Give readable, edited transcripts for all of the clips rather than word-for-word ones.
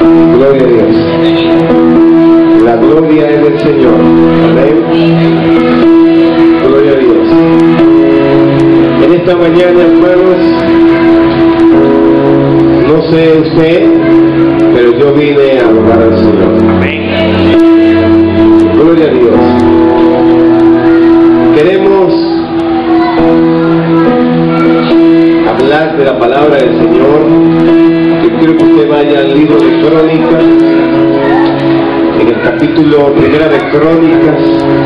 Gloria a Dios. La gloria es del Señor. Amén. Gloria a Dios. En esta mañana, hermanos, no sé usted, pero yo vine a adorar al Señor. Amén. Gloria a Dios. Queremos hablar de la palabra del Señor. Yo quiero que usted vaya al libro de Crónicas, en el capítulo primera de Crónicas,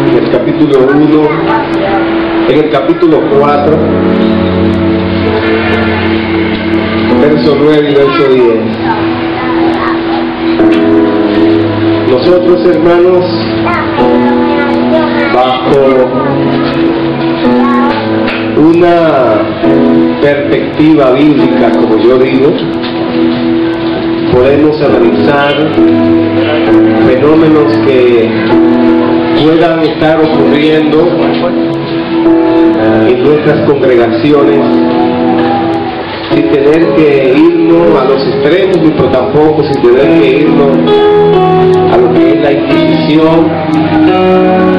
en el capítulo 1, en el capítulo 4, verso 9 y verso 10. Nosotros, hermanos, bajo una perspectiva bíblica, como yo digo, podemos analizar fenómenos que puedan estar ocurriendo en nuestras congregaciones sin tener que irnos a los extremos, ni por tampoco sin tener que irnos a lo que es la Inquisición,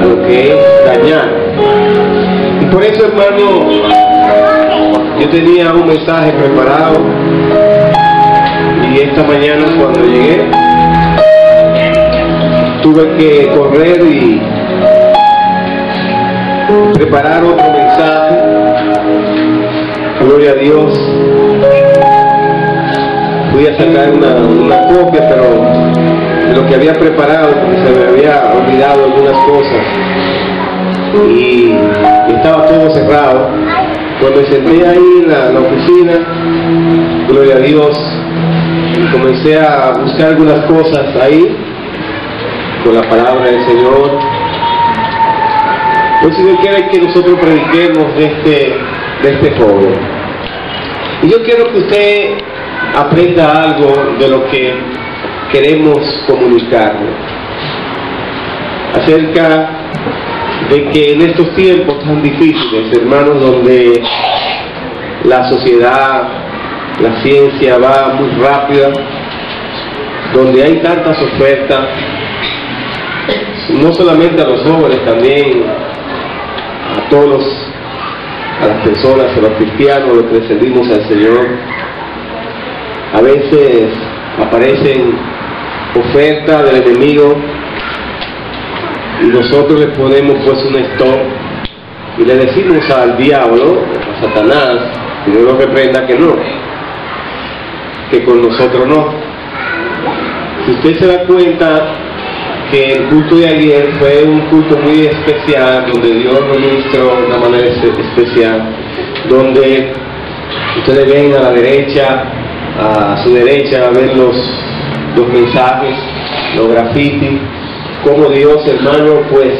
a lo que es dañar. Y por eso, hermano, yo tenía un mensaje preparado, y esta mañana cuando llegué tuve que correr y preparar otro mensaje. Gloria a Dios. Fui a sacar una copia, pero de lo que había preparado, porque se me había olvidado algunas cosas y estaba todo cerrado. Cuando me senté ahí en la oficina, gloria a Dios, comencé a buscar algunas cosas ahí con la palabra del Señor. El Señor quiere que nosotros prediquemos de este joven. Y yo quiero que usted aprenda algo de lo que queremos comunicarle acerca de que en estos tiempos tan difíciles, hermanos, donde la sociedad, la ciencia va muy rápida, donde hay tantas ofertas, no solamente a los jóvenes, también a todos, a las personas, a los cristianos, los que servimos al Señor. A veces aparecen ofertas del enemigo y nosotros le ponemos pues un stop y le decimos al diablo, a Satanás, que Dios lo reprenda, que no, que con nosotros no. Si usted se da cuenta que el culto de ayer fue un culto muy especial, donde Dios nos ministró de una manera especial, donde ustedes ven a la derecha, a su derecha, a ver los mensajes, los grafitis, como Dios, hermano, pues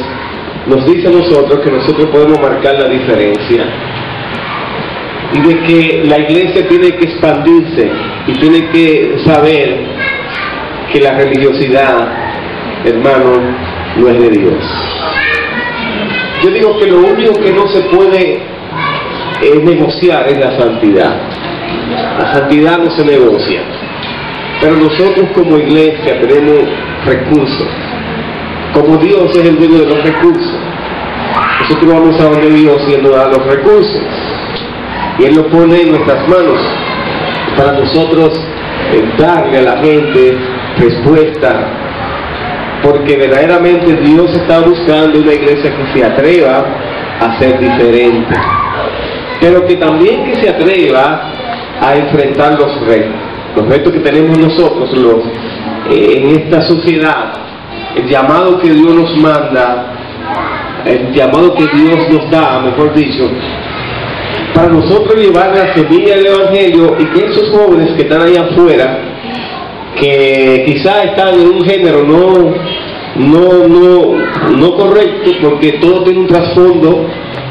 nos dice a nosotros que nosotros podemos marcar la diferencia y de que la iglesia tiene que expandirse y tiene que saber que la religiosidad, hermano, no es de Dios. Yo digo que lo único que no se puede negociar es la santidad. La santidad no se negocia. Pero nosotros como iglesia tenemos recursos. Como Dios es el dueño de los recursos, nosotros vamos a donde Dios y Él nos da los recursos. Y Él lo pone en nuestras manos para nosotros darle a la gente respuesta. Porque verdaderamente Dios está buscando una iglesia que se atreva a ser diferente, pero que también que se atreva a enfrentar los retos que tenemos nosotros en esta sociedad. El llamado que Dios nos manda, el llamado que Dios nos da, mejor dicho, para nosotros llevar la semilla del Evangelio y que esos jóvenes que están ahí afuera, que quizás están en un género no correcto, porque todo tiene un trasfondo.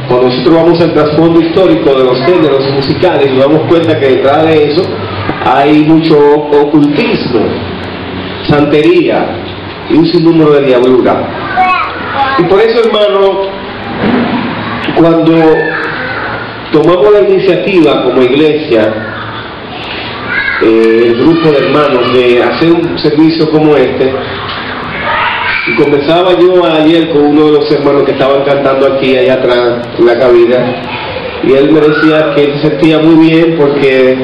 Cuando nosotros vamos al trasfondo histórico de los géneros musicales, nos damos cuenta que detrás de eso hay mucho ocultismo, santería y un sinnúmero de diablura. Y por eso, hermano, cuando tomamos la iniciativa como iglesia el grupo de hermanos de hacer un servicio como este. Y conversaba yo ayer con uno de los hermanos que estaban cantando aquí, allá atrás, en la cabina, y él me decía que él se sentía muy bien porque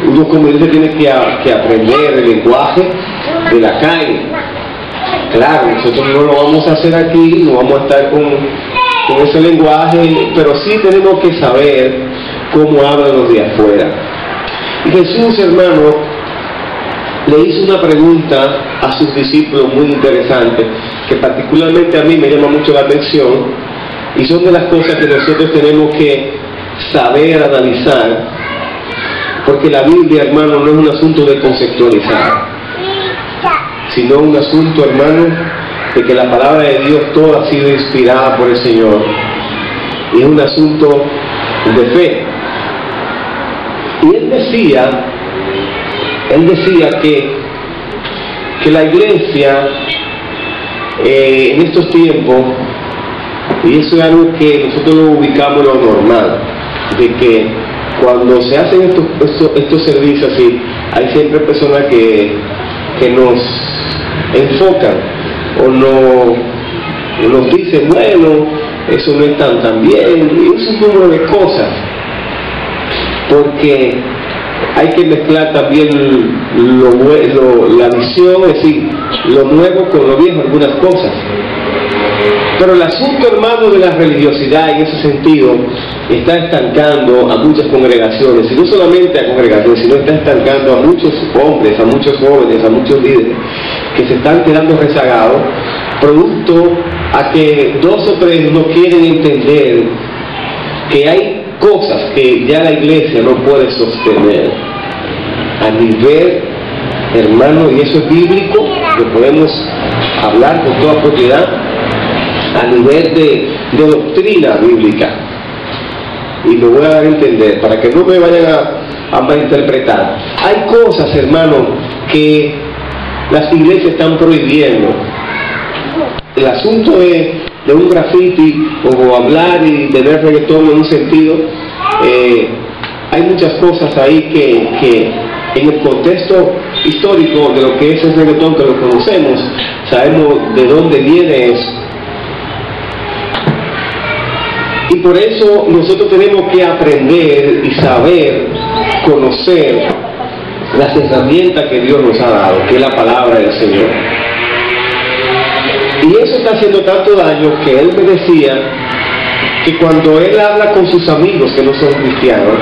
uno como dice tiene que aprender el lenguaje de la calle. Claro, nosotros no lo vamos a hacer aquí, no vamos a estar con ese lenguaje, pero sí tenemos que saber cómo hablan los de afuera. Y Jesús, hermano, le hizo una pregunta a sus discípulos muy interesante, que particularmente a mí me llama mucho la atención, y son de las cosas que nosotros tenemos que saber analizar, porque la Biblia, hermano, no es un asunto de conceptualizar, sino un asunto, hermano, de que la palabra de Dios toda ha sido inspirada por el Señor, y es un asunto de fe. Y él decía que la iglesia en estos tiempos, y eso es algo que nosotros lo ubicamos lo normal, de que cuando se hacen estos servicios así, hay siempre personas que nos enfocan o nos dicen, bueno, eso no es tan bien, y es un número de cosas, porque hay que mezclar también la visión, es decir, lo nuevo con lo viejo, algunas cosas. Pero el asunto, hermano, de la religiosidad en ese sentido está estancando a muchas congregaciones, y no solamente a congregaciones, sino está estancando a muchos hombres, a muchos jóvenes, a muchos líderes que se están quedando rezagados, producto a que dos o tres no quieren entender que hay cosas que ya la iglesia no puede sostener a nivel, hermano, y eso es bíblico, que podemos hablar con toda propiedad, a nivel de doctrina bíblica. Y me voy a dar a entender, para que no me vayan a malinterpretar. Hay cosas, hermano, que las iglesias están prohibiendo. El asunto de un graffiti o hablar y tener reggaetón en un sentido, hay muchas cosas ahí que en el contexto histórico de lo que es el reggaetón, que lo conocemos, sabemos de dónde viene eso. Y por eso nosotros tenemos que aprender y saber, conocer las herramientas que Dios nos ha dado, que es la palabra del Señor. Y eso está haciendo tanto daño que él me decía que cuando él habla con sus amigos que no son cristianos,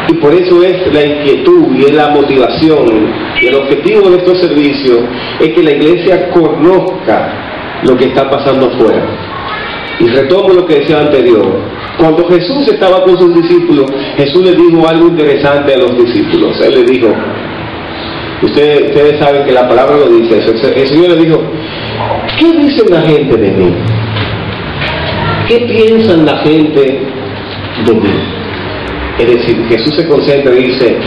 y por eso es la inquietud y es la motivación y el objetivo de estos servicios, es que la iglesia conozca lo que está pasando afuera. Y retomo lo que decía anterior. Cuando Jesús estaba con sus discípulos, Jesús les dijo algo interesante a los discípulos. Él les dijo, ustedes saben que la palabra lo dice, el Señor les dijo, ¿qué dice la gente de mí? ¿Qué piensan la gente de mí? Es decir, Jesús se concentra y dice,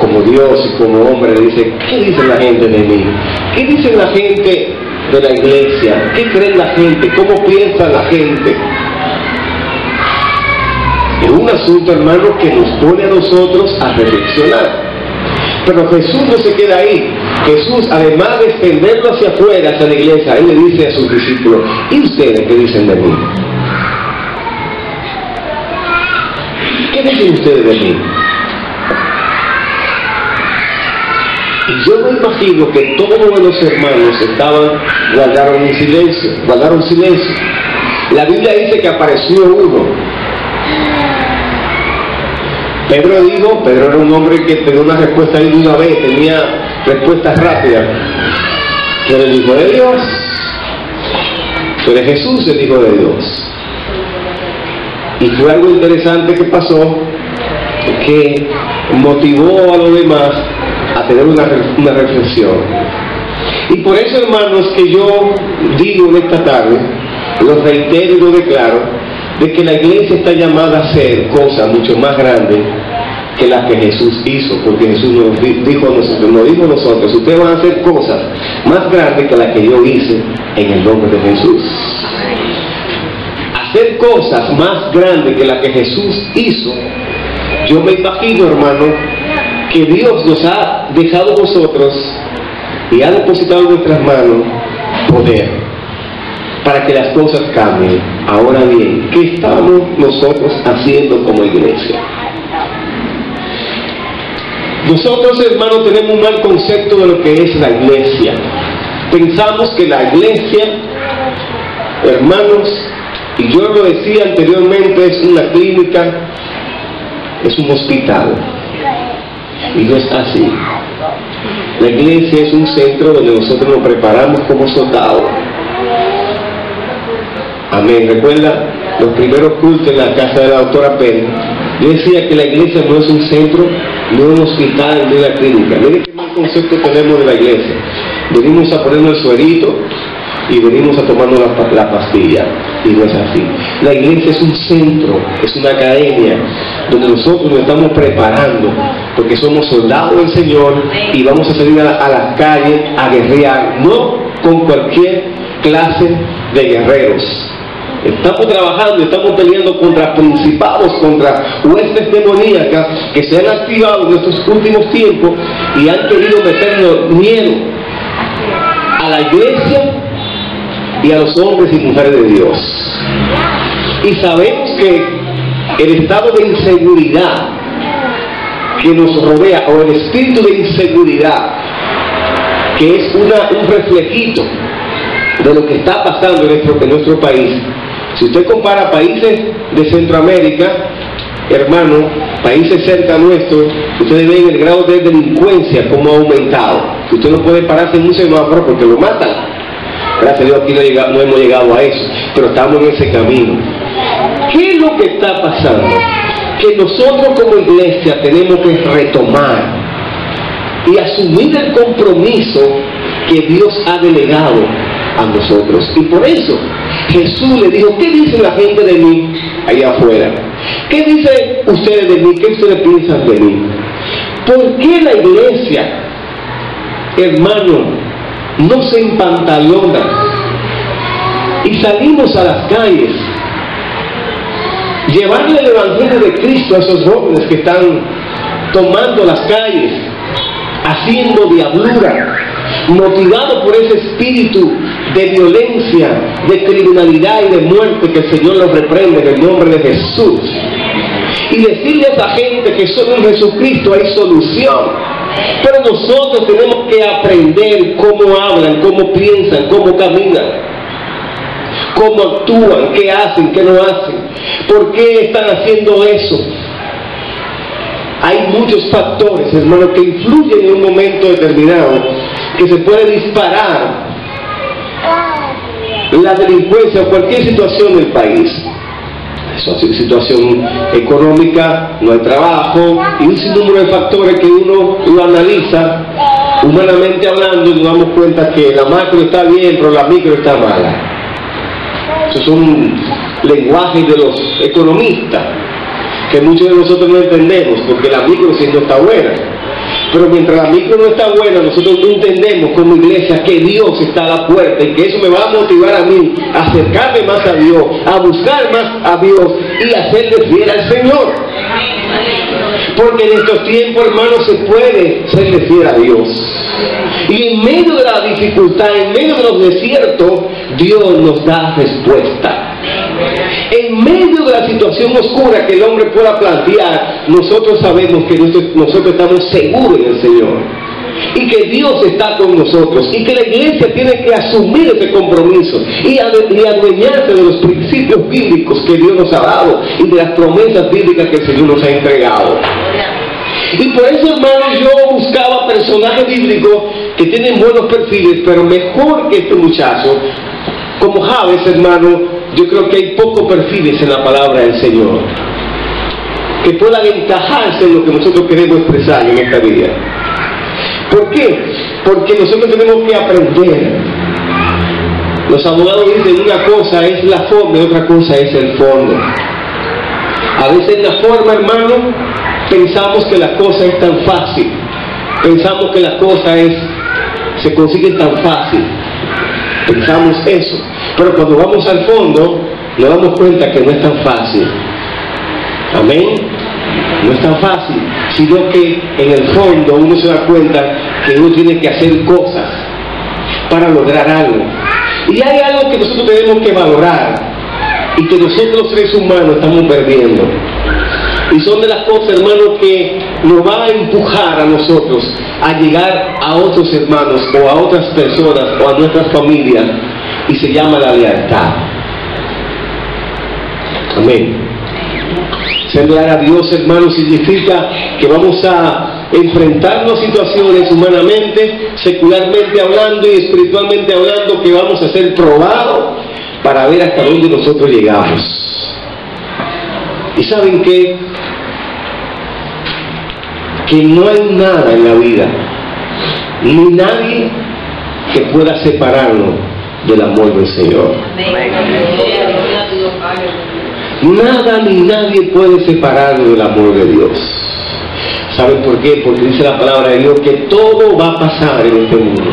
como Dios y como hombre, le dice, ¿qué dice la gente de mí? ¿Qué dice la gente de la iglesia? ¿Qué cree la gente? ¿Cómo piensa la gente? Es un asunto, hermano, que nos pone a nosotros a reflexionar. Pero Jesús no se queda ahí. Jesús, además de extenderlo hacia afuera, hacia la iglesia, él le dice a sus discípulos, ¿y ustedes qué dicen de mí? ¿Qué dicen ustedes de mí? Y yo me imagino que todos los hermanos guardaron silencio. La Biblia dice que apareció uno. Pedro era un hombre que tenía una respuesta de una vez, tenía respuestas rápidas. Tú eres el Hijo de Dios. Tú eres Jesús, el Hijo de Dios. Y fue algo interesante que pasó, que motivó a los demás a tener una reflexión. Y por eso, hermanos, que yo digo en esta tarde, lo reitero y lo declaro, de que la iglesia está llamada a hacer cosas mucho más grandes que las que Jesús hizo, porque Jesús nos dijo a nosotros, ustedes van a hacer cosas más grandes que las que yo hice en el nombre de Jesús. Hacer cosas más grandes que las que Jesús hizo Yo me imagino, hermano, que Dios nos ha dejado nosotros y ha depositado en nuestras manos poder para que las cosas cambien. Ahora bien, ¿qué estamos nosotros haciendo como iglesia? Nosotros, hermanos, tenemos un mal concepto de lo que es la iglesia. Pensamos que la iglesia, hermanos, y yo lo decía anteriormente, es una clínica, es un hospital. Y no es así. La iglesia es un centro donde nosotros nos preparamos como soldados. Amén. ¿Recuerda los primeros cultos en la casa de la doctora Pérez? Yo decía que la iglesia no es un centro, no es un hospital, no es una clínica. Miren qué mal concepto tenemos de la iglesia. Venimos a ponernos el suerito y venimos a tomarnos la pastilla. Y no es así. La iglesia es un centro, es una academia donde nosotros nos estamos preparando porque somos soldados del Señor y vamos a salir a las calles a guerrear, no con cualquier clase de guerreros. Estamos trabajando, estamos peleando contra principados, contra huestes demoníacas que se han activado en estos últimos tiempos y han querido meterle miedo a la iglesia y a los hombres y mujeres de Dios. Y sabemos que el estado de inseguridad que nos rodea, o el espíritu de inseguridad, que es un reflejito de lo que está pasando en nuestro país. Si usted compara países de Centroamérica, hermano, países cerca nuestros, ustedes ven el grado de delincuencia como ha aumentado. Usted no puede pararse en un semáforo porque lo matan. Gracias a Dios aquí no hemos llegado a eso, pero estamos en ese camino. ¿Qué es lo que está pasando? Que nosotros como iglesia tenemos que retomar y asumir el compromiso que Dios ha delegado a nosotros. Y por eso Jesús le dijo: ¿qué dice la gente de mí allá afuera? ¿Qué dicen ustedes de mí? ¿Qué ustedes piensan de mí? ¿Por qué la iglesia, hermano, no se empantalona y salimos a las calles, llevarle el evangelio de Cristo a esos jóvenes que están tomando las calles, haciendo diablura, motivado por ese espíritu de violencia, de criminalidad y de muerte, que el Señor los reprende en el nombre de Jesús? Y decirle a esa gente que solo en Jesucristo hay solución. Pero nosotros tenemos que aprender cómo hablan, cómo piensan, cómo caminan, cómo actúan, qué hacen, qué no hacen, por qué están haciendo eso. Hay muchos factores, hermanos, que influyen en un momento determinado, que se puede disparar la delincuencia o cualquier situación del país. Situación económica, no hay trabajo, y un sinnúmero de factores que uno lo analiza humanamente hablando y nos damos cuenta que la macro está bien, pero la micro está mala. Esos son lenguajes de los economistas que muchos de nosotros no entendemos, porque la micro sí no está buena. Pero mientras la micro no está buena, nosotros no entendemos como iglesia que Dios está a la puerta y que eso me va a motivar a mí a acercarme más a Dios, a buscar más a Dios y a hacerle fiel al Señor. Porque en estos tiempos, hermanos, se puede serle fiel a Dios. Y en medio de la dificultad, en medio de los desiertos, Dios nos da respuesta. En medio de la situación oscura que el hombre pueda plantear, nosotros sabemos que nosotros estamos seguros en el Señor y que Dios está con nosotros, y que la iglesia tiene que asumir ese compromiso y adueñarse de los principios bíblicos que Dios nos ha dado y de las promesas bíblicas que el Señor nos ha entregado. Y por eso, hermanos, yo buscaba personajes bíblicos que tienen buenos perfiles, pero mejor que este muchacho, como Javes, hermano. Yo creo que hay pocos perfiles en la palabra del Señor que puedan encajarse en lo que nosotros queremos expresar en esta vida. ¿Por qué? Porque nosotros tenemos que aprender. Los abogados dicen: una cosa es la forma y otra cosa es el fondo. A veces en la forma, hermano, pensamos que la cosa es tan fácil. Pensamos que la cosa se consigue tan fácil. Pensamos eso. Pero cuando vamos al fondo, nos damos cuenta que no es tan fácil. Amén. No es tan fácil, sino que en el fondo uno se da cuenta que uno tiene que hacer cosas para lograr algo. Y hay algo que nosotros tenemos que valorar y que nosotros los seres humanos estamos perdiendo. Y son de las cosas, hermanos, que nos va a empujar a nosotros a llegar a otros hermanos o a otras personas o a nuestras familias, y se llama la lealtad. Amén. Sembrar a Dios, hermanos, significa que vamos a enfrentarnos a situaciones humanamente, secularmente hablando y espiritualmente hablando, que vamos a ser probados para ver hasta dónde nosotros llegamos. ¿Y saben qué? Que no hay nada en la vida, ni nadie que pueda separarnos del amor del Señor. Nada ni nadie puede separarnos del amor de Dios. ¿Saben por qué? Porque dice la palabra de Dios que todo va a pasar en este mundo.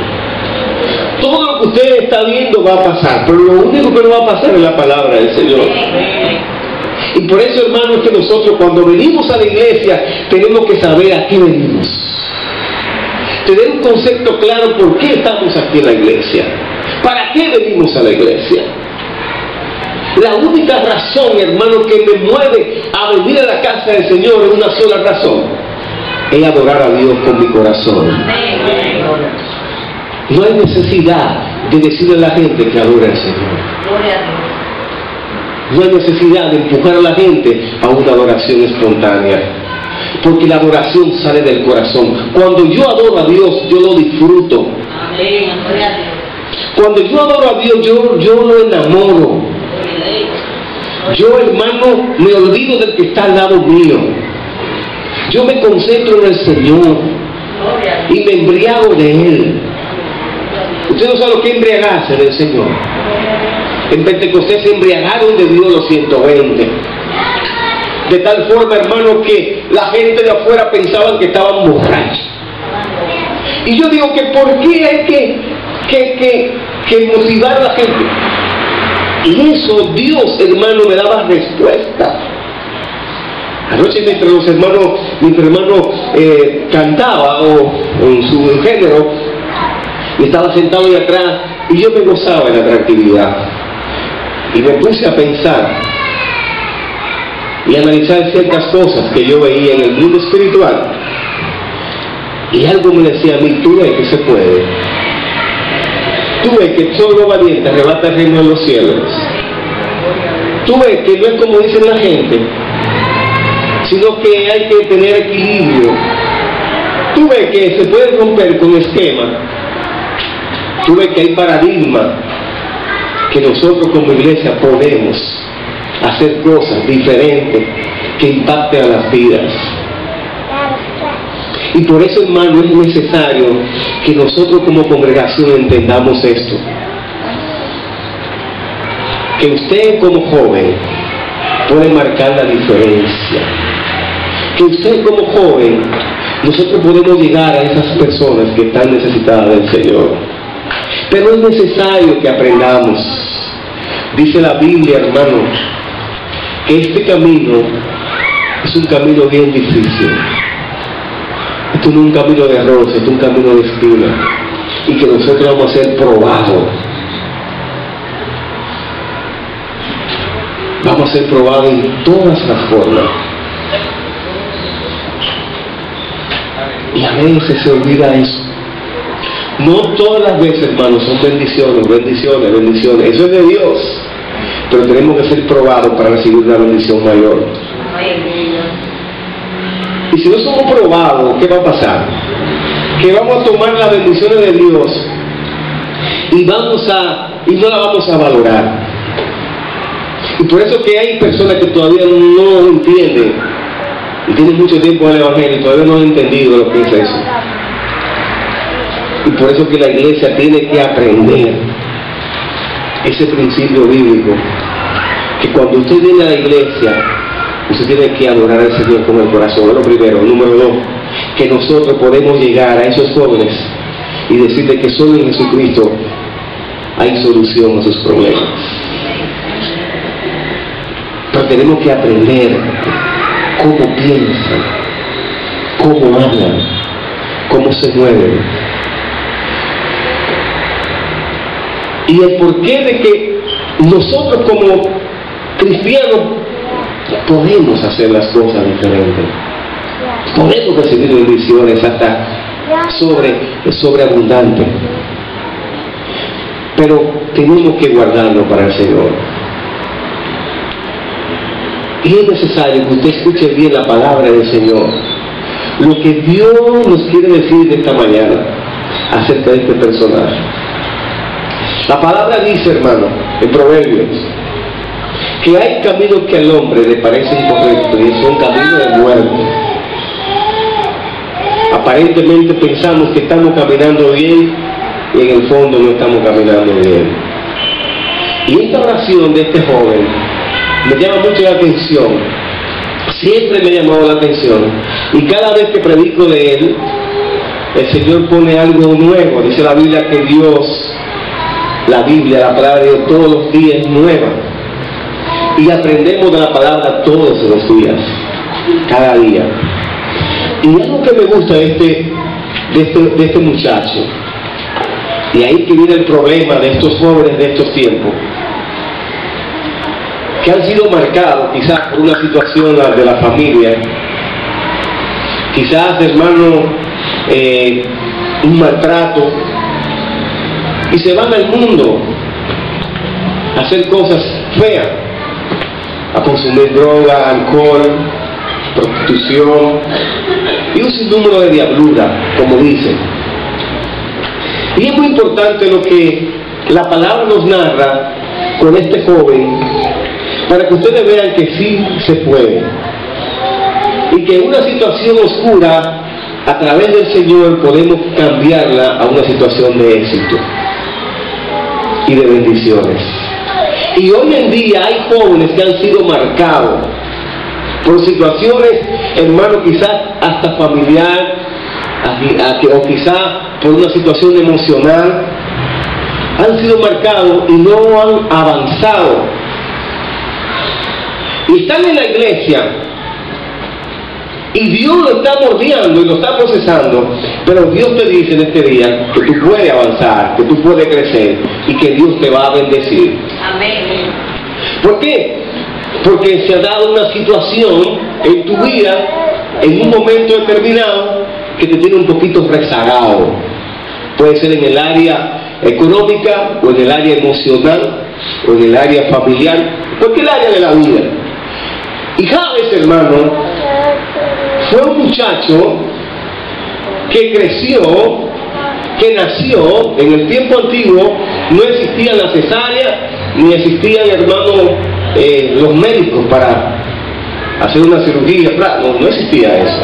Todo lo que usted está viendo va a pasar, pero lo único que no va a pasar es la palabra del Señor. Y por eso, hermanos, que nosotros cuando venimos a la iglesia tenemos que saber a qué venimos. Tener un concepto claro por qué estamos aquí en la iglesia. ¿Para qué venimos a la iglesia? La única razón, hermano, que me mueve a venir a la casa del Señor es una sola razón: es adorar a Dios con mi corazón. No hay necesidad de decirle a la gente que adore al Señor. No hay necesidad de empujar a la gente a una adoración espontánea, porque la adoración sale del corazón. Cuando yo adoro a Dios, yo lo disfruto. Cuando yo adoro a Dios, yo lo enamoro. Yo, hermano, me olvido del que está al lado mío. Yo me concentro en el Señor y me embriago de Él. Usted no sabe lo que es embriagarse del Señor. En Pentecostés se embriagaron de Dios los 120. De tal forma, hermano, que la gente de afuera pensaban que estaban borrachos. Y yo digo que ¿por qué hay que motivar a la gente? Y eso Dios, hermano, me daba respuesta. Anoche mientras mi hermano cantaba o en su género, y estaba sentado ahí atrás, y yo me gozaba en la tranquilidad. Y me puse a pensar y a analizar ciertas cosas que yo veía en el mundo espiritual. Y algo me decía a mí: tú ves que se puede. Tú ves que solo valiente arrebata el reino de los cielos. Tú ves que no es como dicen la gente, sino que hay que tener equilibrio. Tú ves que se puede romper con esquema. Tú ves que hay paradigmas, que nosotros como iglesia podemos hacer cosas diferentes que impacten a las vidas. Y por eso, hermano, es necesario que nosotros como congregación entendamos esto. Que usted como joven puede marcar la diferencia. Que usted como joven, nosotros podemos llegar a esas personas que están necesitadas del Señor. Pero es necesario que aprendamos. Dice la Biblia, hermano, que este camino es un camino bien difícil. Esto no es un camino de rosas, esto es un camino de espinas. Y que nosotros vamos a ser probados. Vamos a ser probados en todas las formas. Y a veces se olvida eso. No todas las veces, hermanos, son bendiciones, bendiciones, bendiciones. Eso es de Dios. Pero tenemos que ser probados para recibir una bendición mayor. Y si no somos probados, ¿qué va a pasar? Que vamos a tomar las bendiciones de Dios y no la vamos a valorar. Y por eso que hay personas que todavía no entienden y tienen mucho tiempo en el Evangelio y todavía no han entendido lo que es eso. Y por eso que la iglesia tiene que aprender ese principio bíblico, que cuando usted viene a la iglesia, usted tiene que adorar al Señor con el corazón. Lo primero. Número 2, que nosotros podemos llegar a esos jóvenes y decirles que solo en Jesucristo hay solución a sus problemas. Pero tenemos que aprender cómo piensan, cómo hablan, cómo se mueven. Y el porqué de que nosotros como cristianos podemos hacer las cosas diferentes. Podemos recibir bendiciones hasta sobreabundante. Pero tenemos que guardarlo para el Señor. Y es necesario que usted escuche bien la palabra del Señor. Lo que Dios nos quiere decir esta mañana acerca de este personaje. La palabra dice, hermano, en Proverbios, que hay caminos que al hombre le parecen correctos y son caminos de muerte. Aparentemente pensamos que estamos caminando bien y en el fondo no estamos caminando bien. Y esta oración de este joven me llama mucho la atención. Siempre me ha llamado la atención. Y cada vez que predico de él, el Señor pone algo nuevo. Dice la Biblia que Dios, la Biblia, la palabra de Dios, todos los días es nueva. Y aprendemos de la palabra todos los días, cada día. Y algo que me gusta de este muchacho, y ahí que viene el problema de estos jóvenes de estos tiempos, que han sido marcados quizás por una situación de la familia, quizás, hermano, un maltrato, y se van al mundo a hacer cosas feas, a consumir droga, alcohol, prostitución y un sinnúmero de diablura, como dicen. Y es muy importante lo que la palabra nos narra con este joven, para que ustedes vean que sí se puede, y que una situación oscura, a través del Señor, podemos cambiarla a una situación de éxito y de bendiciones. Y hoy en día hay jóvenes que han sido marcados por situaciones, hermano, quizás hasta familiar, o quizás por una situación emocional, han sido marcados y no han avanzado. Y están en la iglesia, y Dios lo está mordiendo y lo está procesando, pero Dios te dice en este día que tú puedes avanzar, que tú puedes crecer y que Dios te va a bendecir. Amén. ¿Por qué? Porque se ha dado una situación en tu vida, en un momento determinado, que te tiene un poquito rezagado. Puede ser en el área económica, o en el área emocional, o en el área familiar, cualquier área de la vida. Y Jabes, hermano, fue un muchacho que creció, que nació en el tiempo antiguo. No existían las cesáreas, ni existían, hermano, los médicos para hacer una cirugía. No existía eso.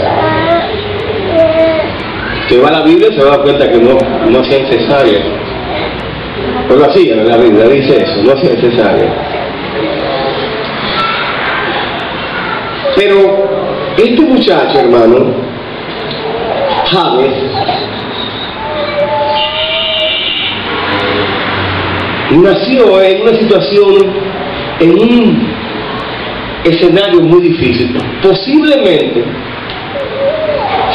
Se va a la Biblia y se da cuenta que no hacían cesáreas. Pero lo hacían, la Biblia dice eso, no hacían cesáreas. Pero este muchacho, hermano, Jabes, nació en una situación, en un escenario muy difícil. Posiblemente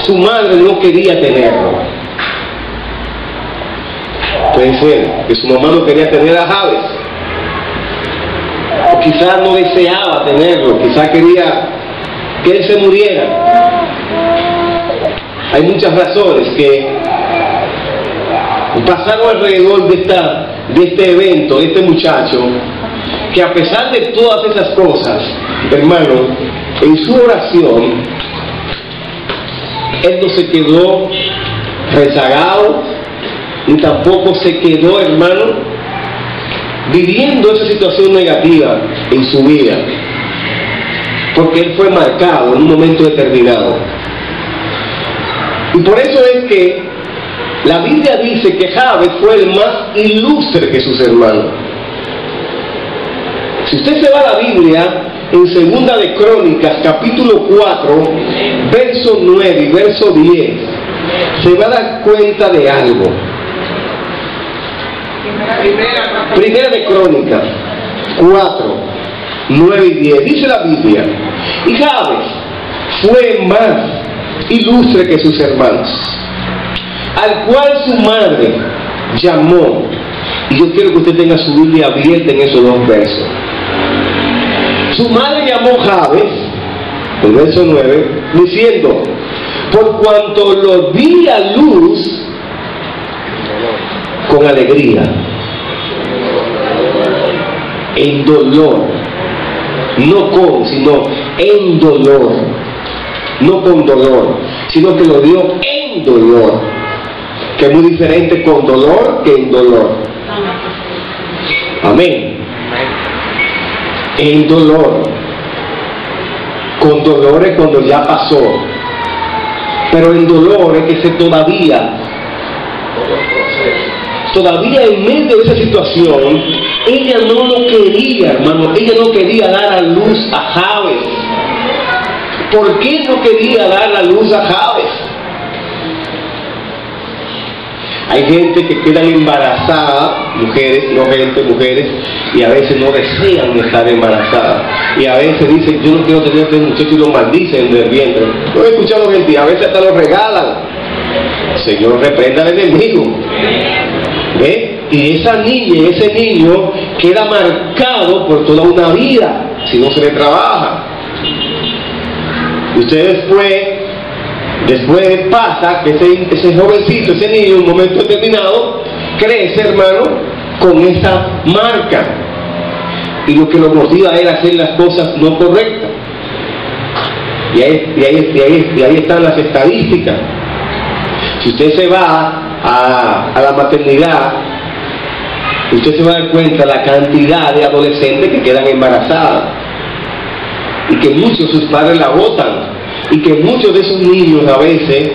su madre no quería tenerlo. Puede ser que su mamá no quería tener a Jabes, o quizás no deseaba tenerlo, quizás quería que él se muriera. Hay muchas razones que pasaron alrededor de este evento, de este muchacho, que a pesar de todas esas cosas, hermano, en su oración, él no se quedó rezagado, ni tampoco se quedó, hermano, viviendo esa situación negativa en su vida, porque él fue marcado en un momento determinado. Y por eso es que la Biblia dice que Jabes fue el más ilustre que sus hermanos. Si usted se va a la Biblia, en Segunda de Crónicas, capítulo 4, verso 9 y verso 10, se va a dar cuenta de algo. Primera de Crónicas 4, 9 y 10, dice la Biblia: y Jabes fue más ilustre que sus hermanos, al cual su madre llamó, y yo quiero que usted tenga su Biblia abierta en esos dos versos. Su madre llamó Jabes, el verso 9, diciendo: por cuanto lo di a luz con alegría, en dolor, no con, sino en dolor, no con dolor, sino que lo dio en dolor, que es muy diferente con dolor que en dolor. Amén. En dolor. Con dolor es cuando ya pasó, pero en dolor es que todavía en medio de esa situación, ella no lo quería, hermano. Ella no quería dar a luz a Jabes. ¿Por qué no quería dar a luz a Jabes? Hay gente que quedan embarazadas, mujeres, mujeres, y a veces no desean estar embarazadas. Y a veces dicen: yo no quiero tener este muchacho, y lo maldicen del vientre. Yo he escuchado gente, a veces hasta lo regalan. Señor, reprenda al enemigo. ¿Ve? Y esa niña, ese niño queda marcado por toda una vida si no se le trabaja. Y usted después pasa que ese jovencito, ese niño, en un momento determinado, crece, hermano, con esa marca. Y lo que lo motiva es hacer las cosas no correctas. Y ahí están las estadísticas. Si usted se va a la maternidad, usted se va a dar cuenta de la cantidad de adolescentes que quedan embarazadas, y que muchos de sus padres la botan, y que muchos de esos niños, a veces,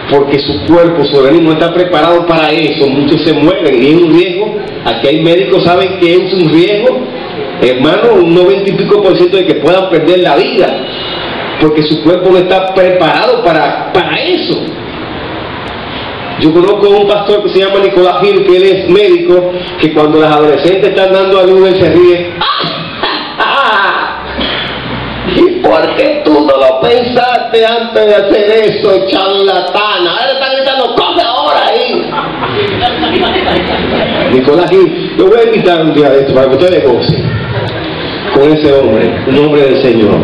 porque su cuerpo, su organismo no está preparado para eso, muchos se mueren, y es un riesgo. Aquí hay médicos, saben que es un riesgo, hermano, un 90 y pico % de que puedan perder la vida, porque su cuerpo no está preparado para eso. Yo conozco a un pastor que se llama Nicolás Gil, que él es médico, que cuando las adolescentes están dando a luz, él se ríe. ¿Y por qué tú no lo pensaste antes de hacer eso, charlatana? Ahora están gritando: ¡coge ahora ahí! Nicolás Gil, lo voy a invitar un día de esto para que ustedes gocen con ese hombre, un hombre del Señor.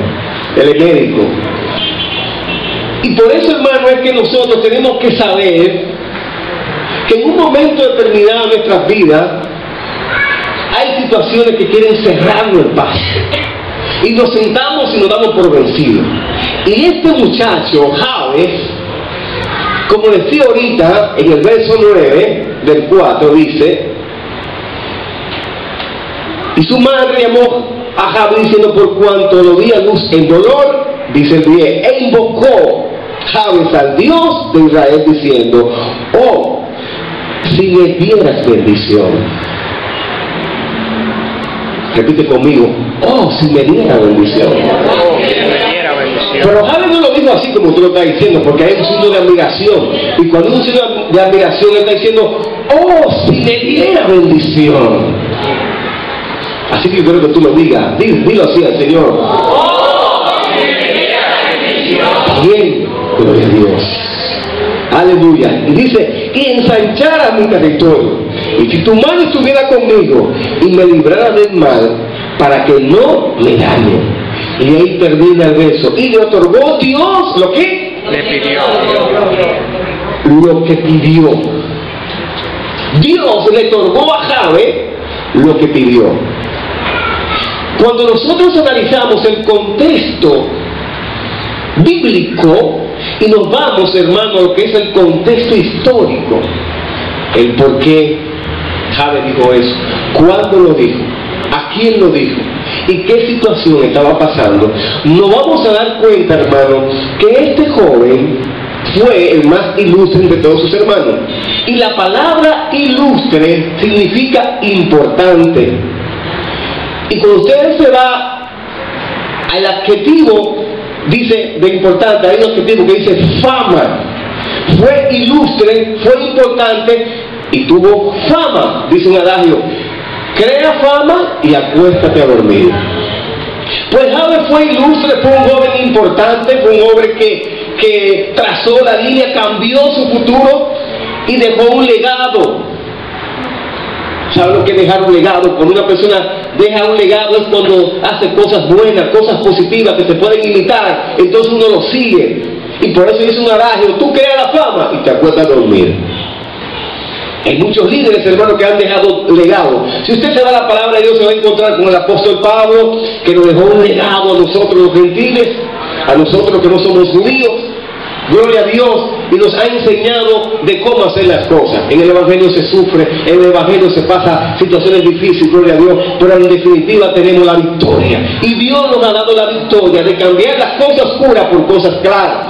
Él es médico. Y por eso, hermano, es que nosotros tenemos que saber que en un momento determinado de nuestras vidas hay situaciones que quieren cerrarnos en paz, y nos sentamos y nos damos por vencidos. Y este muchacho, Jabes, como decía ahorita en el verso 9 del 4, dice: y su madre llamó a Jabes diciendo: por cuanto lo di a luz en dolor, dice el 10, e invocó Jabes al Dios de Israel diciendo: oh, si me dieras bendición. Repite conmigo: oh, si me diera bendición. Pero Jabes no lo dijo así como tú lo estás diciendo, porque hay un signo de admiración. Y cuando hay un signo de admiración, él está diciendo: oh, si me diera bendición. Así que yo quiero que tú lo digas. Dilo así al Señor: oh, si me diera bendición. Bien, gloria a Dios. Aleluya. Y dice: y ensanchara mi territorio, y si tu mano estuviera conmigo y me librara del mal, para que no me dañe. Y ahí termina el verso: y le otorgó Dios lo que le pidió. Lo que pidió. Dios le otorgó a Jabes lo que pidió. Cuando nosotros analizamos el contexto bíblico y nos vamos, hermano, a lo que es el contexto histórico, el por qué Jabes dijo eso, cuándo lo dijo, a quién lo dijo y qué situación estaba pasando, nos vamos a dar cuenta, hermano, que este joven fue el más ilustre de todos sus hermanos. Y la palabra ilustre significa importante. Y cuando usted se va al adjetivo, dice de importante, hay un adjetivo que dice fama. Fue ilustre, fue importante y tuvo fama. Dice un adagio: crea fama y acuéstate a dormir. Pues Jabes fue ilustre, fue un joven importante, fue un hombre que trazó la línea, cambió su futuro y dejó un legado. ¿Saben lo que es dejar un legado? Cuando una persona deja un legado es cuando hace cosas buenas, cosas positivas que se pueden imitar, entonces uno lo sigue. Y por eso dice un adagio: tú creas la fama y te acuestas a dormir. Hay muchos líderes, hermanos, que han dejado legado. Si usted se va a la palabra de Dios, se va a encontrar con el apóstol Pablo, que nos dejó un legado a nosotros los gentiles, a nosotros que no somos judíos. Gloria a Dios, y nos ha enseñado de cómo hacer las cosas. En el Evangelio se sufre, en el Evangelio se pasa situaciones difíciles, gloria a Dios, pero en definitiva tenemos la victoria. Y Dios nos ha dado la victoria de cambiar las cosas oscuras por cosas claras.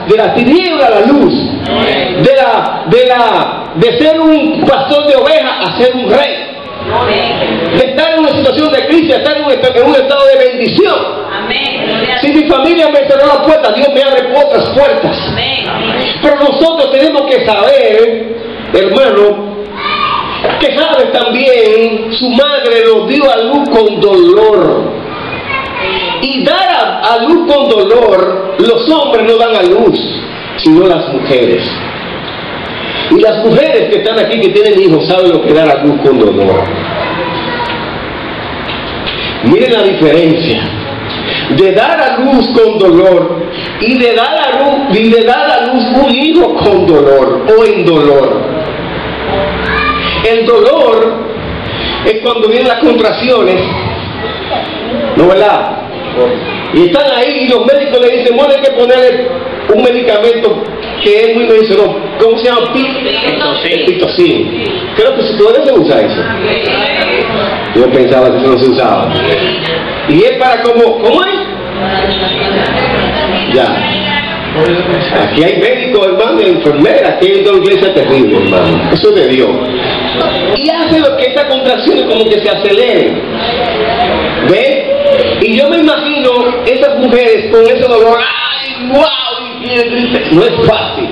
De la tiniebla a la luz. De ser un pastor de ovejas a ser un rey. De estar en una situación de crisis, estar en un estado de bendición. Si mi familia me cerró la puerta, Dios me abre otras puertas. Pero nosotros tenemos que saber, hermano, que Jabes también, su madre lo dio a luz con dolor. Y dar a luz con dolor, los hombres no dan a luz, sino las mujeres. Y las mujeres que están aquí, que tienen hijos, saben lo que es dar a luz con dolor. Miren la diferencia de dar a luz con dolor y de dar a luz un hijo con dolor o en dolor. El dolor es cuando vienen las contracciones, ¿no, verdad? Y están ahí y los médicos le dicen: bueno, hay que ponerle un medicamento que es muy medicinal. ¿Cómo se llama? Pitocin. Creo que todavía se usa eso. Yo pensaba que eso no se usaba. Y es para ¿cómo es? Ya. Aquí hay médicos, hermano, y enfermeras, que es una iglesia terrible, hermano. Eso es de Dios. Y hace lo que estas contracciones como que se aceleren. ¿Ven? Y yo me imagino esas mujeres con ese dolor. ¡Ay, wow! No es fácil.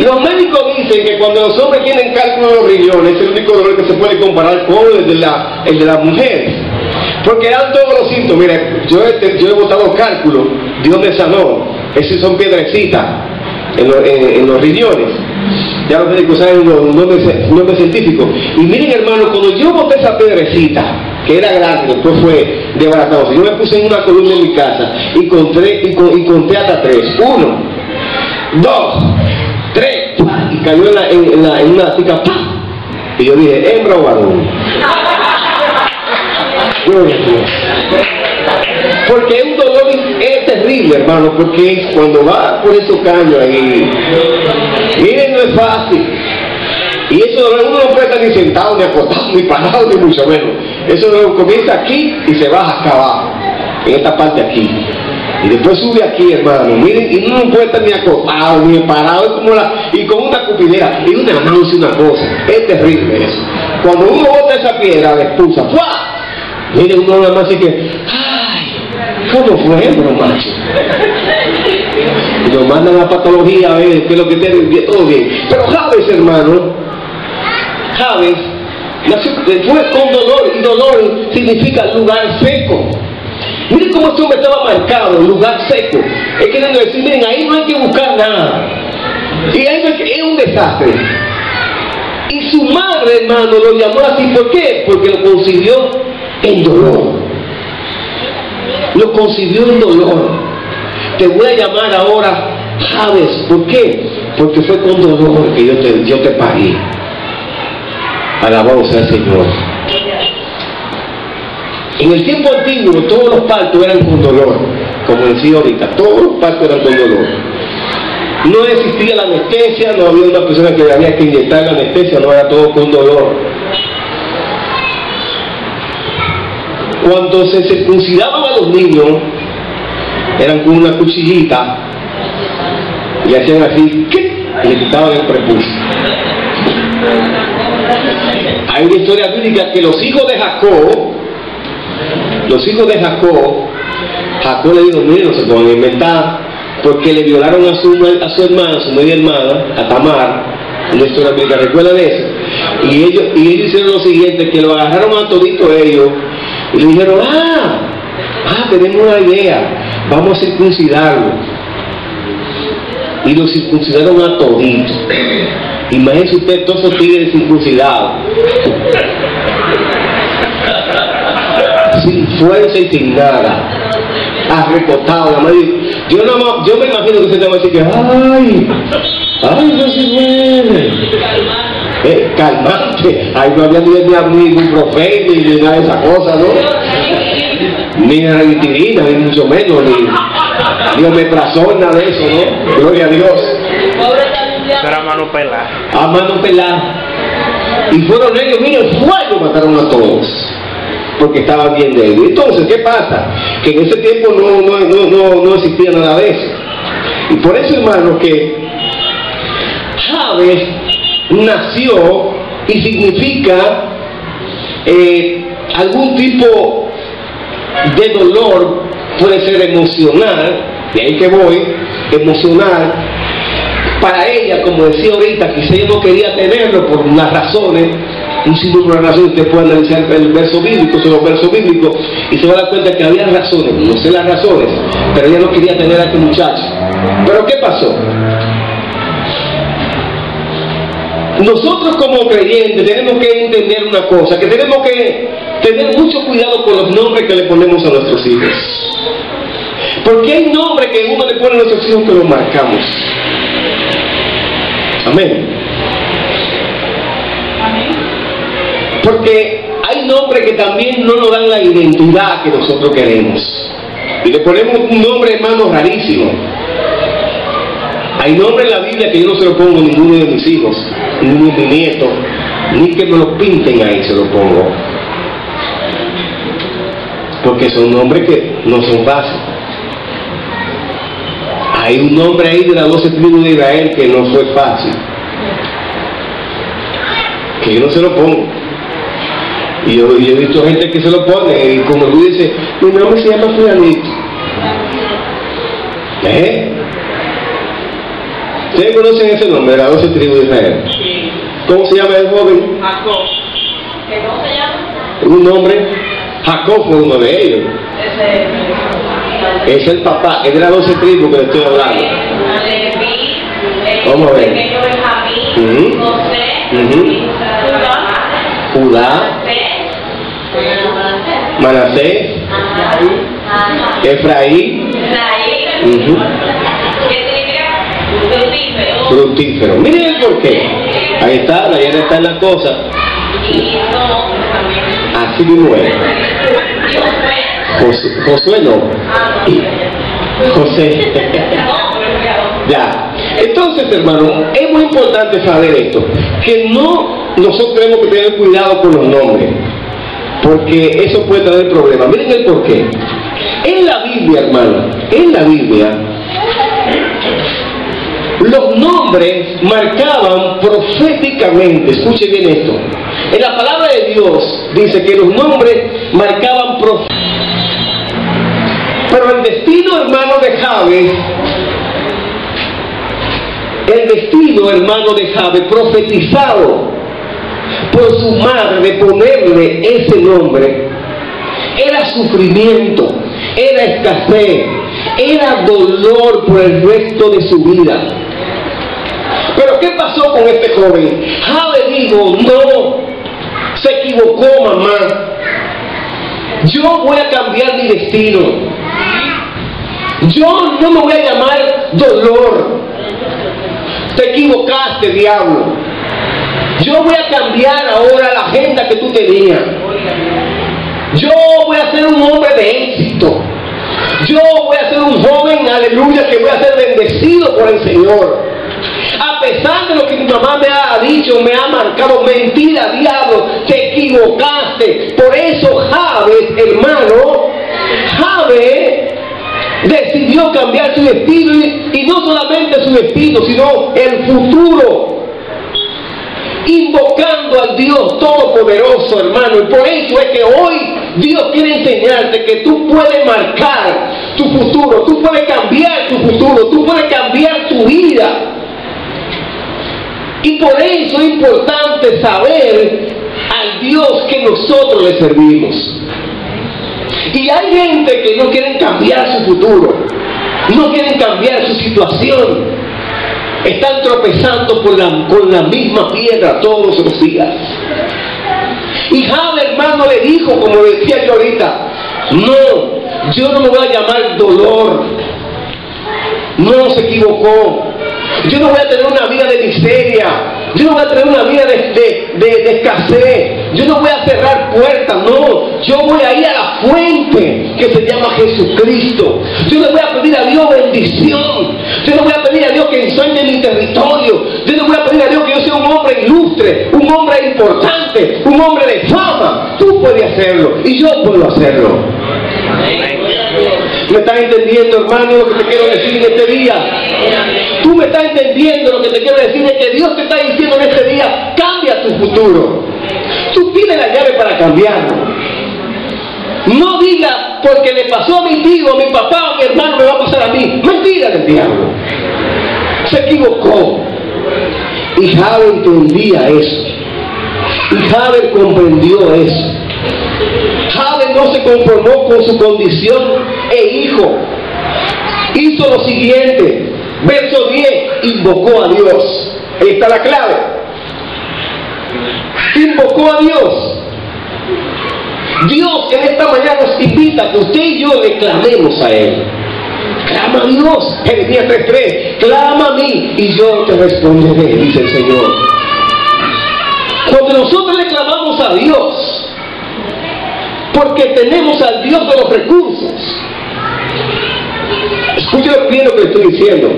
Los médicos dicen que cuando los hombres tienen cálculo de los riñones, es el único dolor que se puede comparar con el de las mujeres. Porque dan todos los síntomas. Mire, yo he botado cálculo, Dios me sanó. Esas son piedrecitas en los riñones. Ya los médicos saben un nombre científico. Y miren, hermano, cuando yo boté esa piedrecita, que era grande, después fue desbaratado, yo me puse en una columna en mi casa y conté hasta 3. 1, 2, 3, y cayó en una tica, ¡pam! Y yo dije: hembra o varón. Gloria a Dios. Porque un dolor es terrible, hermano, porque es cuando va por esos caños ahí. Miren, no es fácil. Y eso dolor uno no puede estar ni sentado, ni acostado, ni parado, ni mucho menos. Eso dolor comienza aquí y se baja acá abajo, en esta parte aquí. Y después sube aquí, hermano. Miren, y uno no puede estar ni acostado, ni parado, es como y con una cupidera. Y una náusea, una cosa. Es terrible eso. Cuando uno bota esa piedra, la expulsa, ¡fua! Miren, uno nada más así que, ¡ay! ¿Cómo fue, bro, macho? Y nos mandan a patología a ver qué es lo que tiene, todo bien. Pero Jabes, hermano, Jabes fue con dolor, y dolor significa lugar seco. Miren cómo este hombre estaba marcado, lugar seco. Es queriendo decir: miren, ahí no hay que buscar nada. Y ahí no es un desastre. Y su madre, hermano, lo llamó así. ¿Por qué? Porque lo concibió en dolor. Lo concibió en dolor. Te voy a llamar ahora Jabes. ¿Por qué? Porque fue con dolor que yo te parí. Alabado sea el Señor. En el tiempo antiguo todos los partos eran con dolor. Como decía ahorita, todos los partos eran con dolor. No existía la anestesia, no había una persona que había que inyectar la anestesia, no, era todo con dolor. Cuando se circuncidaban a los niños, eran con una cuchillita y hacían así, ¿qué? Y le quitaban el prepucio. Hay una historia bíblica que los hijos de Jacob le dijo: miren, no se pueden inventar, porque le violaron a su hermana, su media hermana, a Tamar. Una historia bíblica, ¿recuerdan eso? Y ellos hicieron lo siguiente, que lo agarraron a todito ellos y le dijeron: tenemos una idea, vamos a circuncidarlo. Y lo circuncidaron a toditos. Imagínense usted todos esos tigres circuncidados, sin fuerza y sin nada, arrecotado. Yo me imagino que usted te va a decir que ay, no se duele. Calmante. Ahí no había ni profeta ni nada de esa cosa, ¿no? Ni revitirina, ni mucho menos, ni omeprazol, nada de eso, ¿no? Gloria a Dios. Pero a mano pelada. A mano pelada. Y fueron ellos, miren, fuego mataron a todos, porque estaban bien débiles. Entonces, ¿qué pasa? Que en ese tiempo no existía nada de eso. Y por eso, hermano, que Jabes nació y significa algún tipo de dolor, puede ser emocional, de ahí que voy, emocional. Para ella, como decía ahorita, quizá ella no quería tenerlo por unas razones, un sinnúmero de razones. Usted puede analizar el verso bíblico, sobre los versos bíblicos, y se va a dar cuenta que había razones, no sé las razones, pero ella no quería tener a este muchacho. Pero ¿qué pasó? Nosotros como creyentes tenemos que entender una cosa, que tenemos que tener mucho cuidado con los nombres que le ponemos a nuestros hijos. Porque hay nombres que uno le pone a nuestros hijos que los marcamos. Amén. Porque hay nombres que también no nos dan la identidad que nosotros queremos. Y le ponemos un nombre, hermano, rarísimo. Hay nombres en la Biblia que yo no se lo pongo a ninguno de mis hijos, ni a mi nieto, ni que me lo pinten ahí se lo pongo. Porque son nombres que no son fáciles. Hay un nombre ahí de las 12 tribus de Israel que no fue fácil, que yo no se lo pongo. Y yo he visto gente que se lo pone, y como tú dices, mi nombre se llama fulanito. ¿Ustedes conocen ese nombre, de las 12 tribus de Israel? ¿Cómo se llama el joven? Jacob. ¿Cómo se llama? Un nombre. Jacob fue uno de ellos. Es el papá, es de las 12 tribus que le estoy hablando. Vamos a ver. Judá, Manasés, Efraín, fructífero. Miren el porqué. Ahí está, ahí está en la cosa. Así mismo es. Josué no. José. Ya. Entonces, hermano, es muy importante saber esto, que nosotros tenemos que tener cuidado con los nombres, porque eso puede traer problemas. Miren el porqué. En la Biblia, hermano, en la Biblia, los nombres marcaban proféticamente. Escuche bien esto. En la palabra de Dios dice que los nombres marcaban proféticamente. Pero el destino, hermano, de Jabes, profetizado por su madre de ponerle ese nombre, era sufrimiento, era escasez, era dolor por el resto de su vida. Pero ¿qué pasó con este joven? Jabes dijo, no, se equivocó mamá, yo voy a cambiar mi destino. Yo no me voy a llamar dolor. Te equivocaste, diablo. Yo voy a cambiar ahora la agenda que tú tenías. Yo voy a ser un hombre de éxito. Yo voy a ser un joven, aleluya, que voy a ser bendecido por el Señor. A pesar de lo que mi mamá me ha dicho, me ha marcado, mentira, diablo, te equivocaste. Por eso Jabes, hermano, Jabes decidió cambiar su destino, y no solamente su destino, sino el futuro, invocando al Dios Todopoderoso, hermano. Y por eso es que hoy Dios quiere enseñarte que tú puedes marcar tu futuro, tú puedes cambiar tu futuro, tú puedes cambiar tu vida. Y por eso es importante saber al Dios que nosotros le servimos. Y hay gente que no quieren cambiar su futuro, no quieren cambiar su situación. Están tropezando con la misma piedra todos los días. Y Jabe, hermano, le dijo, como decía yo ahorita, no, yo no me voy a llamar dolor. No, se equivocó. Yo no voy a tener una vida de miseria. Yo no voy a tener una vida de escasez. Yo no voy a cerrar puertas. No, yo voy a ir a la fuente que se llama Jesucristo. Yo le voy a pedir a Dios bendición. Yo le voy a pedir a Dios que enseñe mi territorio. Yo le voy a pedir a Dios que yo sea un hombre ilustre, un hombre importante, un hombre de fama. Tú puedes hacerlo y yo puedo hacerlo. ¿Me estás entendiendo, hermano, lo que te quiero decir en este día? Tú me estás entendiendo lo que te quiero decir, es que Dios te está diciendo en este día, cambia tu futuro. Tú tienes la llave para cambiarlo. No diga, porque le pasó a mi tío, a mi papá, a mi hermano, me va a pasar a mí. Mentira del diablo. Se equivocó. Y Jabe entendía eso. Y Jabe comprendió eso. Jabe no se conformó con su condición e hijo. Hizo lo siguiente. Verso 10. Invocó a Dios. Ahí está la clave. Invocó a Dios. Dios en esta mañana nos invita a que usted y yo le clamemos a Él. Clama a Dios. Jeremías 3:3. Clama a mí y yo te responderé, dice el Señor. Cuando nosotros le clamamos a Dios, porque tenemos al Dios de los recursos. Escuchen bien lo que estoy diciendo.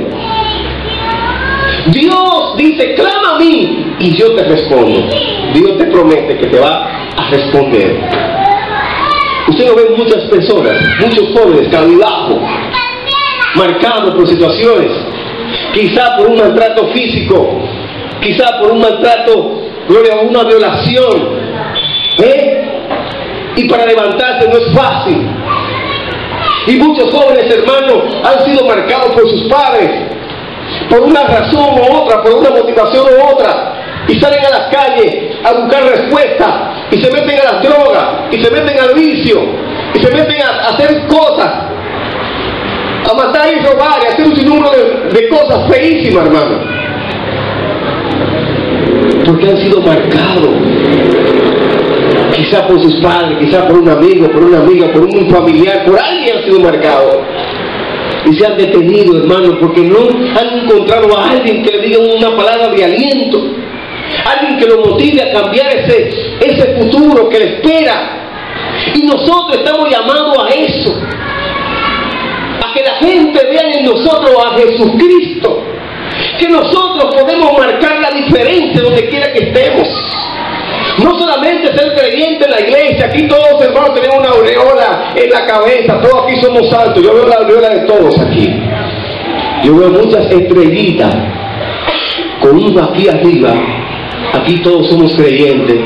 Dios dice, clama a mí y yo te respondo. Dios te promete que te va a responder. Usted no ve muchas personas, muchos jóvenes cabizbajos, marcados por situaciones, quizá por un maltrato físico, quizá por un maltrato, gloria a una violación, y para levantarse no es fácil. Y muchos jóvenes, hermanos, han sido marcados por sus padres, por una razón u otra, por una motivación u otra, y salen a las calles a buscar respuestas, y se meten a las drogas, y se meten al vicio, y se meten a hacer cosas, a matar y robar, y a hacer un sinnúmero de cosas feísimas, hermano, porque han sido marcados. Quizá por sus padres, quizá por un amigo, por una amiga, por un familiar, por alguien han sido marcados. Y se han detenido, hermanos, porque no han encontrado a alguien que le diga una palabra de aliento. Alguien que lo motive a cambiar ese futuro que le espera. Y nosotros estamos llamados a eso. A que la gente vea en nosotros a Jesucristo. Que nosotros podemos marcar la diferencia donde quiera que estemos. No solamente ser creyente en la iglesia, aquí todos, hermanos, tenemos una aureola en la cabeza, todos aquí somos santos. Yo veo la aureola de todos aquí. Yo veo muchas estrellitas con uno aquí arriba. Aquí todos somos creyentes,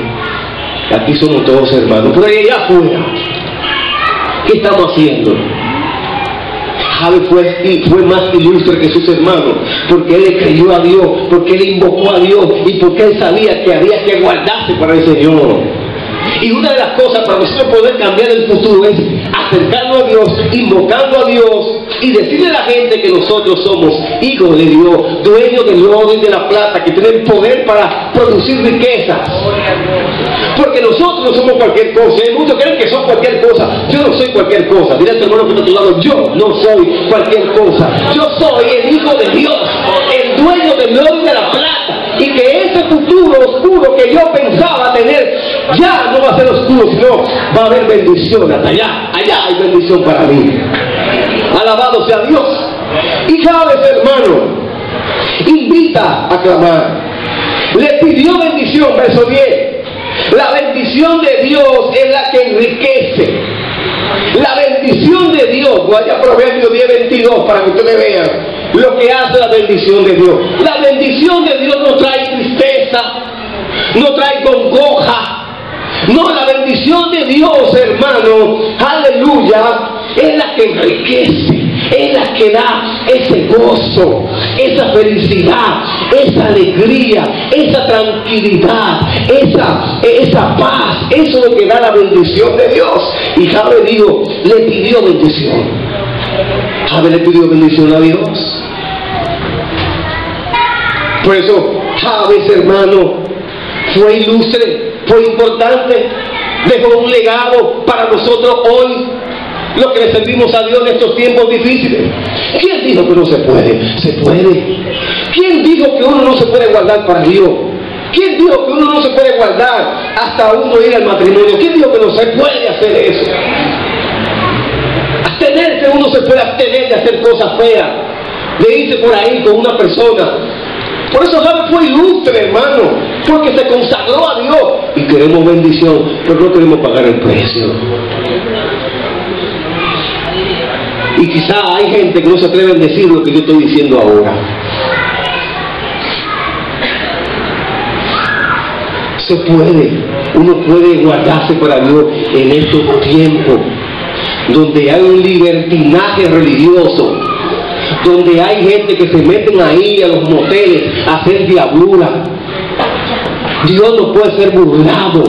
aquí somos todos hermanos. Pero allá afuera, ¿qué estamos haciendo? Jabe fue más ilustre que sus hermanos, porque él le creyó a Dios, porque él invocó a Dios y porque él sabía que había que guardarse para el Señor. Y una de las cosas para nosotros poder cambiar el futuro es acercarnos a Dios, invocando a Dios y decirle a la gente que nosotros somos hijos de Dios, dueños del oro y de la plata, que tienen poder para producir riquezas. Porque nosotros no somos cualquier cosa. Hay muchos que creen que son cualquier cosa. Yo no soy cualquier cosa. Dile a tu hermano que está a tu lado, yo no soy cualquier cosa. Yo soy el hijo de Dios, el dueño del oro y de la plata. Y que ese futuro oscuro que yo pensaba tener ya no va a ser oscuro, sino va a haber bendición hasta allá. Allá hay bendición para mí. Alabado sea Dios. Y Jabe, hermano, invita a clamar. Le pidió bendición, verso 10. La bendición de Dios es la que enriquece. La bendición de Dios, vaya Proverbios 10:22 para que ustedes vean lo que hace la bendición de Dios. La bendición de Dios no trae tristeza, no trae congoja. No, la bendición de Dios, hermano, aleluya, es la que enriquece, es la que da ese gozo, esa felicidad, esa alegría, esa tranquilidad, esa paz. Eso es lo que da la bendición de Dios. Y Jabe le pidió bendición. Jabe le pidió bendición a Dios. Por eso Jabe, hermano, fue ilustre, fue importante, dejó un legado para nosotros hoy, los que le servimos a Dios en estos tiempos difíciles. ¿Quién dijo que no se puede? Se puede. ¿Quién dijo que uno no se puede guardar para Dios? ¿Quién dijo que uno no se puede guardar hasta uno ir al matrimonio? ¿Quién dijo que no se puede hacer eso? Abstenerse, uno se puede abstener de hacer cosas feas, de irse por ahí con una persona. Por eso Jabe fue ilustre, hermano, porque se consagró a Dios. Y queremos bendición, pero no queremos pagar el precio. Y quizá hay gente que no se atreve a decir lo que yo estoy diciendo ahora. Se puede, uno puede guardarse para Dios en estos tiempos donde hay un libertinaje religioso, donde hay gente que se meten ahí a los moteles a hacer diablura. Dios no puede ser burlado,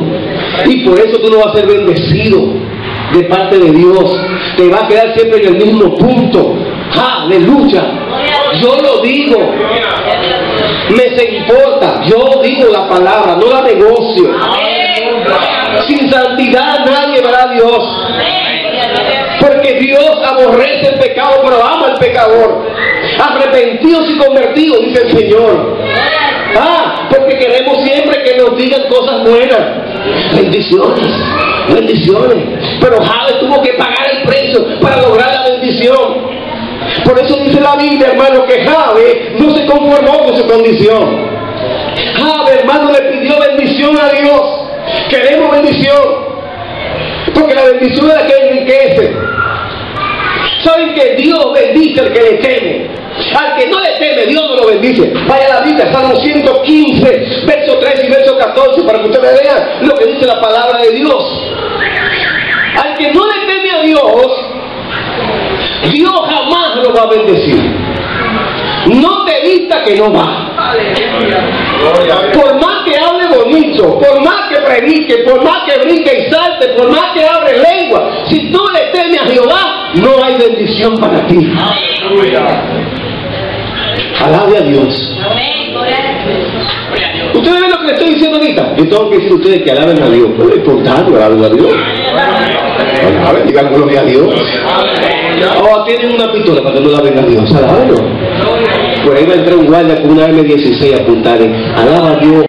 y por eso tú no vas a ser bendecido de parte de Dios. Te va a quedar siempre en el mismo punto. Aleluya. Yo lo digo, me se importa, yo digo la palabra, no la negocio. Sin santidad nadie verá a Dios, porque Dios aborrece el pecado, pero ama al pecador. Arrepentidos y convertidos, dice el Señor. Porque queremos siempre que nos digan cosas buenas. Bendiciones, bendiciones. Pero Jabe tuvo que pagar el precio para lograr la bendición. Por eso dice la Biblia, hermano, que Jabe no se conformó con su condición. Jabe, hermano, le pidió bendición a Dios. Queremos bendición, porque la bendición es la que enriquece. ¿Saben que Dios bendice al que le teme? Al que no le teme, Dios no lo bendice. Vaya a la Biblia, Salmo 115, verso 3 y verso 14, para que ustedes vean lo que dice la palabra de Dios. Al que no le teme a Dios, Dios jamás lo va a bendecir. No te vista que no va. Por más que hable bonito, por más que predique, por más que brinque y salte, por más que abre lengua, si tú le temes a Jehová, no hay bendición para ti. Alabe a Dios. Ustedes ven lo que le estoy diciendo ahorita. Yo tengo que decir a ustedes que alaben a Dios. No es importante, alaben a Dios. Alaben, digan gloria a Dios. Tienen una pistola para que no alaben a Dios. Alábenlo. Por ahí va a entrar un guardia con una M16 a apuntar. Alaba a Dios.